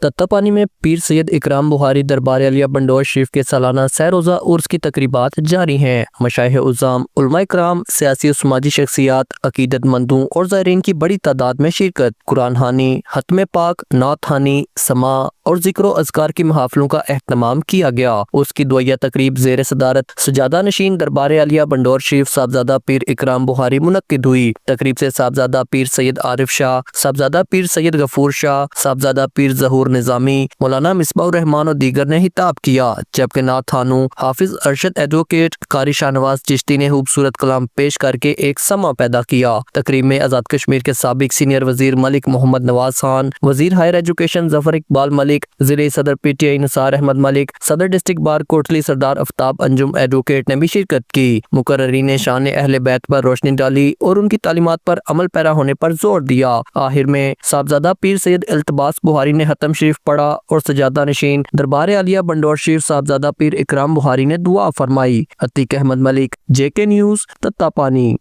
تتّاپانی میں پیر سید اکرام بخاری دربار عالیہ بنڈور شریف کے سالانہ سہ روزہ عرس کی تقریبات جاری ہیں۔ مشائخ اعظام، علماء کرام، سیاسی و سماجی شخصیات، عقیدت مندوں اور زائرین کی بڑی تعداد میں شرکت۔ قرآن خوانی، ختم پاک، نعت خوانی، سماع اور ذکر و اذکار کی محافلوں کا اہتمام کیا گیا۔ اس کی دعائیہ تقریب زیر صدارت سجادہ نشین دربار عالیہ بنڈور شریف صاحبزادہ پیر اکرام بخاری منعقد ہوئی۔ تقریب سے صاحبزادہ پیر سید عارف شاہ، صاحبزادہ پیر سید غفور شاہ، صاحبزادہ پیر ظہور نظامی، مولانا مصباح الرحمان اور دیگر نے خطاب کیا، جبکہ نعت خوانوں حافظ ارشد ایڈوکیٹ قاری شاہ نواز چشتی نے خوبصورت کلام پیش کر کے ایک سمع پیدا کیا۔ تقریب میں آزاد کشمیر کے سابق سینئر وزیر ملک محمد نواز خان، وزیر ہائر ایجوکیشن ظفر اقبال ملک، ضلعی صدر پی ٹی آئی نثار احمد ملک، صدر ڈسٹرکٹ بار کوٹلی سردار آفتاب انجم ایڈوکیٹ نے بھی شرکت کی۔ مقررین شان اہل بیت پر روشنی ڈالی اور ان کی تعلیمات پر عمل پیرا ہونے پر زور دیا۔ آخر میں صاحبزادہ پیر سید التباس بخاری نے ختم شریف پڑھا اور سجادہ نشین دربار عالیہ بنڈور شریف صاحبزادہ پیر اکرام بخاری نے دعا فرمائی۔ عتیق احمد ملک، جے کے نیوز، تتّاپانی۔